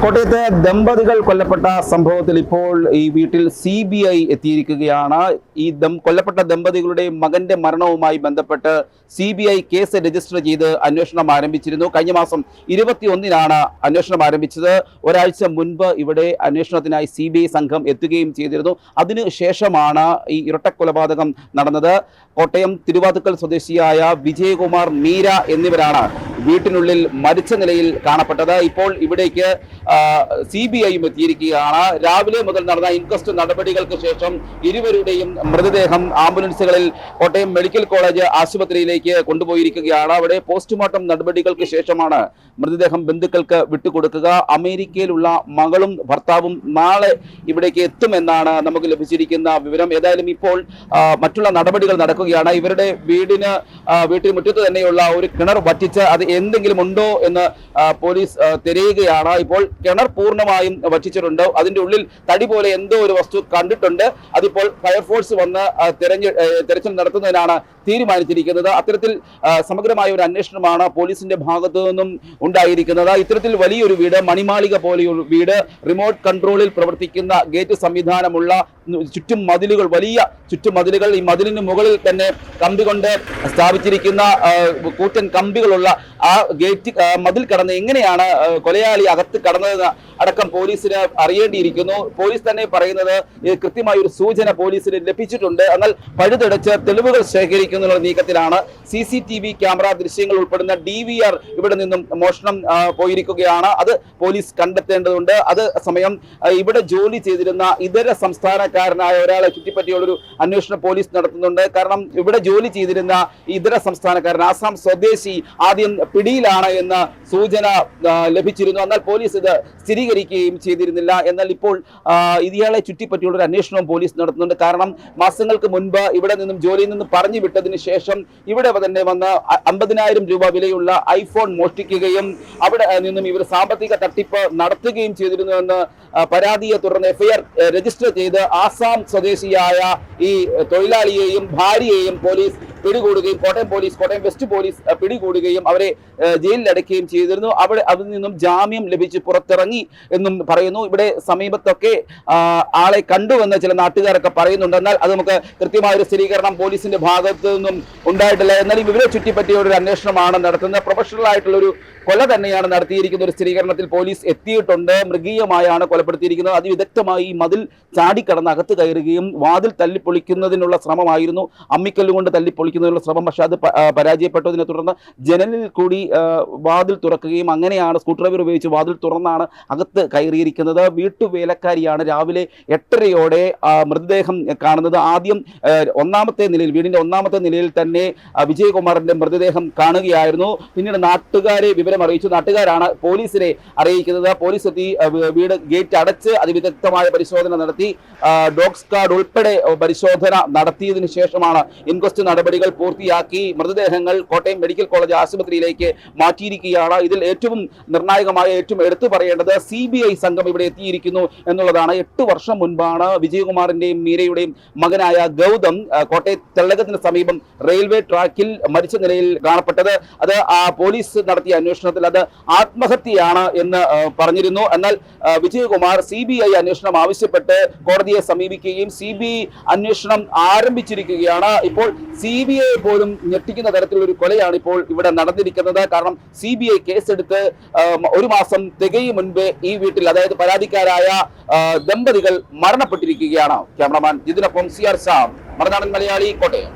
കോട്ടയത്തെ ദമ്പതികൾ കൊല്ലപ്പെട്ട സംഭവത്തിൽ ഇപ്പോൾ ഈ വീട്ടിൽ CBI എത്തിയിരിക്കുകയാണ്. ഈ കൊല്ലപ്പെട്ട ദമ്പതികളുടെ മകന്റെ മരണവുമായി ബന്ധപ്പെട്ട് CBI കേസ് രജിസ്റ്റർ ചെയ്ത് അന്വേഷണം ആരംഭിച്ചിരുന്നു. കഴിഞ്ഞ മാസം 21-നാണ് അന്വേഷണം ആരംഭിച്ചത്. ഒരാഴ്ച മുൻപ് ഇവിടെ അന്വേഷണത്തിനായി CBI സംഘം എത്തുകയും ചെയ്തിരുന്നു. അതിനുശേഷമാണ് ഈ ഇരട്ടക്കൊലപാതകം നടന്നത്. കോട്ടയം തിരുവാതുക്കൽ സ്വദേശിയായ വിജയകുമാർ, മീര എന്നിവരാണ് വീട്ടിനുള്ളിൽ മരിച്ച നിലയിൽ കാണപ്പെട്ടത്. ഇപ്പോൾ ഇവിടേക്ക് CBIയും എത്തിയിരിക്കുകയാണ്. രാവിലെ മുതൽ നടന്ന ഇൻക്വസ്റ്റ് നടപടികൾക്ക് ശേഷം ഇരുവരുടെയും മൃതദേഹം ആംബുലൻസുകളിൽ കോട്ടയം മെഡിക്കൽ കോളേജ് ആശുപത്രിയിലേക്ക് കൊണ്ടുപോയിരിക്കുകയാണ്. അവിടെ പോസ്റ്റ്മോർട്ടം നടപടികൾക്ക് ശേഷമാണ് മൃതദേഹം ബന്ധുക്കൾക്ക് വിട്ടുകൊടുക്കുക. അമേരിക്കയിലുള്ള മകളും ഭർത്താവും നാളെ ഇവിടേക്ക് എത്തുമെന്നാണ് നമുക്ക് ലഭിച്ചിരിക്കുന്ന വിവരം. ഏതായാലും ഇപ്പോൾ മറ്റുള്ള നടപടികൾ നടക്കുകയാണ്. ഇവരുടെ വീട്ടിന് മുറ്റത്ത് തന്നെയുള്ള ഒരു കിണർ വറ്റിച്ച് അത് എന്തെങ്കിലും ഉണ്ടോ എന്ന് പോലീസ് തിരയുകയാണ്. ഇപ്പോൾ കിണർ പൂർണ്ണമായും വറ്റിച്ചിട്ടുണ്ട്. അതിന്റെ ഉള്ളിൽ തടി പോലെ എന്തോ ഒരു വസ്തു കണ്ടിട്ടുണ്ട്. അതിപ്പോൾ ഫയർഫോഴ്സ് വന്ന് തെരച്ചിൽ നടത്തുന്നതിനാണ് തീരുമാനിച്ചിരിക്കുന്നത്. അത്തരത്തിൽ സമഗ്രമായ ഒരു അന്വേഷണമാണ് പോലീസിന്റെ ഭാഗത്തു നിന്നും ഉണ്ടായിരിക്കുന്നത്. ഇത്തരത്തിൽ വലിയൊരു വീട്, മണിമാളിക പോലെയൊരു വീട്, റിമോട്ട് കൺട്രോളിൽ പ്രവർത്തിക്കുന്ന ഗേറ്റ് സംവിധാനമുള്ള ചുറ്റും മതിലുകൾ, വലിയ ചുറ്റുമതിലുകൾ, ഈ മതിലിന് മുകളിൽ തന്നെ കമ്പി കൊണ്ട് സ്ഥാപിച്ചിരിക്കുന്ന കൂറ്റൻ കമ്പികളുള്ള ആ ഗേറ്റ് മതിൽ കടന്ന് എങ്ങനെയാണ് കൊലയാളി അകത്ത് കടന്നതെന്ന് അടക്കം പോലീസിന് അറിയേണ്ടിയിരിക്കുന്നു. പോലീസ് തന്നെ പറയുന്നത് കൃത്യമായ ഒരു സൂചന പോലീസിന് ലഭിച്ചിട്ടുണ്ട്. എന്നാൽ പഴുതടച്ച് തെളിവുകൾ ശേഖരിക്കുന്നതിനുള്ള നീക്കത്തിലാണ്. CCTV ക്യാമറ ദൃശ്യങ്ങൾ ഉൾപ്പെടുന്ന DVR ഇവിടെ നിന്നും മോഷണം പോയിരിക്കുകയാണ്. അത് പോലീസ് കണ്ടെത്തേണ്ടതുണ്ട്. അത് സമയം ഇവിടെ ജോലി ചെയ്തിരുന്ന ഇതര സംസ്ഥാനക്കാരനായ ഒരാളെ ചുറ്റിപ്പറ്റിയുള്ളൊരു അന്വേഷണം പോലീസ് നടത്തുന്നുണ്ട്. കാരണം ഇവിടെ ജോലി ചെയ്തിരുന്ന ഇതര സംസ്ഥാനക്കാരൻ, ആസാം സ്വദേശി, ആദ്യം പിടിയിലാണ് എന്ന സൂചന ലഭിച്ചിരുന്നു. എന്നാൽ പോലീസ് ഇത് സ്ഥിരീകരിക്കുകയും ചെയ്തിരുന്നില്ല. എന്നാൽ ഇപ്പോൾ ഇയാളെ ചുറ്റിപ്പറ്റിയുള്ള ഒരു അന്വേഷണവും പോലീസ് നടത്തുന്നുണ്ട്. കാരണം മാസങ്ങൾക്ക് മുൻപ് ഇവിടെ നിന്നും ജോലിയിൽ നിന്ന് പറഞ്ഞു വിട്ടതിന് ശേഷം ഇവിടെ തന്നെ വന്ന് 50,000 രൂപ വിലയുള്ള iPhone മോഷ്ടിക്കുകയും അവിടെ നിന്നും ഇവർ സാമ്പത്തിക തട്ടിപ്പ് നടത്തുകയും ചെയ്തിരുന്നുവെന്ന് പരാതിയെ തുടർന്ന് FIR രജിസ്റ്റർ ചെയ്ത് ആസാം സ്വദേശിയായ ഈ തൊഴിലാളിയെയും ഭാര്യയെയും പോലീസ് പിടികൂടുകയും കോട്ടയം വെസ്റ്റ് പോലീസ് പിടികൂടുകയും അവരെ ജയിലിലടയ്ക്കുകയും ചെയ്തിരുന്നു. അതിൽ നിന്നും ജാമ്യം ലഭിച്ച് പുറത്തിറങ്ങി എന്നും പറയുന്നു. ഇവിടെ സമീപത്തൊക്കെ ആളെ കണ്ടുവെന്ന് ചില നാട്ടുകാരൊക്കെ പറയുന്നുണ്ട്. എന്നാൽ അത് നമുക്ക് കൃത്യമായ ഒരു സ്ഥിരീകരണം പോലീസിന്റെ ഭാഗത്തു നിന്നും ഉണ്ടായിട്ടില്ല. എന്നാൽ ഇവരെ ചുറ്റിപ്പറ്റിയ ഒരു അന്വേഷണമാണ് നടത്തുന്നത്. പ്രൊഫഷണൽ ആയിട്ടുള്ള ഒരു കൊല തന്നെയാണ് നടത്തിയിരിക്കുന്ന ഒരു സ്ഥിരീകരണത്തിൽ പോലീസ് എത്തിയിട്ടുണ്ട്. മൃഗീയമായാണ് കൊലപ്പെടുത്തിയിരിക്കുന്നത്. അതിവിദഗ്ധമായി ഈ മതിൽ ചാടിക്കടന്ന് അകത്ത് കയറുകയും വാതിൽ തല്ലിപ്പൊളിക്കുന്നതിനുള്ള ശ്രമമായിരുന്നു. അമ്മിക്കല്ലുകൊണ്ട് തല്ലിപ്പൊളിക്കുന്നതിനുള്ള ശ്രമം, പക്ഷെ അത് പരാജയപ്പെട്ടതിനെ തുടർന്ന് ജനലിൽ കൂടി വാതിൽ തുറക്കുകയും അങ്ങനെയാണ് സ്ക്രൂ ഡ്രൈവർ ഉപയോഗിച്ച് വാതിൽ തുറന്നാണ് അകത്ത് കയറിയിരിക്കുന്നത്. വീട്ടുവേലക്കാരിയാണ് രാവിലെ 8:30-ഓടെ മൃതദേഹം കാണുന്നത്. ആദ്യം വീടിന്റെ ഒന്നാമത്തെ നിലയിൽ തന്നെ വിജയകുമാറിന്റെ മൃതദേഹം കാണുകയായിരുന്നു. പിന്നീട് നാട്ടുകാരെ വിവരം അറിയിച്ചു. നാട്ടുകാരാണ് പോലീസിനെ അറിയിക്കുന്നത്. പോലീസ് എത്തി വീട് ഗേറ്റ് അടച്ച് അതിവിദഗ്ധമായ പരിശോധന നടത്തി. ഡോഗ് സ്ക്വാഡ് ഉൾപ്പെടെ പരിശോധന നടത്തിയതിനു ശേഷമാണ് ഇൻക്വസ്റ്റ് നടപടികൾ പൂർത്തിയാക്കി മൃതദേഹങ്ങൾ കോട്ടയം മെഡിക്കൽ കോളേജ് ആശുപത്രിയിലേക്ക് മാറ്റിയിരിക്കുകയാണ്. ഇതിൽ ഏറ്റവും നിർണായകമായ, ഏറ്റവും എടുത്തു പറയേണ്ടത് CBI സംഘം ഇവിടെ എത്തിയിരിക്കുന്നു എന്നുള്ളതാണ്. 8 വർഷം മുൻപാണ് വിജയകുമാറിന്റെയും മീരയുടെയും മകനായ ഗൗതം കോട്ടയം തെള്ളകത്തിന് സമീപം റെയിൽവേ ട്രാക്കിൽ മരിച്ച നിലയിൽ കാണപ്പെട്ടത്. അത് പോലീസ് നടത്തിയ അന്വേഷണത്തിൽ അത് ആത്മഹത്യയാണ് എന്ന് പറഞ്ഞിരുന്നു. എന്നാൽ വിജയകുമാർ CBI അന്വേഷണം ആവശ്യപ്പെട്ട് കോടതിയെ സമീപിക്കുകയും CBI അന്വേഷണം ആരംഭിച്ചിരിക്കുകയാണ്. ഇപ്പോൾ CBI പോലും ഞെട്ടിക്കുന്ന തരത്തിലുള്ള ഒരു കൊലയാണ് ഇപ്പോൾ ഇവിടെ നടന്നിരിക്കുന്നത്. കാരണം CBI കേസെടുത്ത് 1 മാസം തികയും മുൻപേ ഈ വീട്ടിൽ, അതായത് പരാതിക്കാരായ ദമ്പതികൾ മരണപ്പെട്ടിരിക്കുകയാണ്. Cameraman ജിതിനൊപ്പം CR Sam, Marunadan Malayali, Kottayam.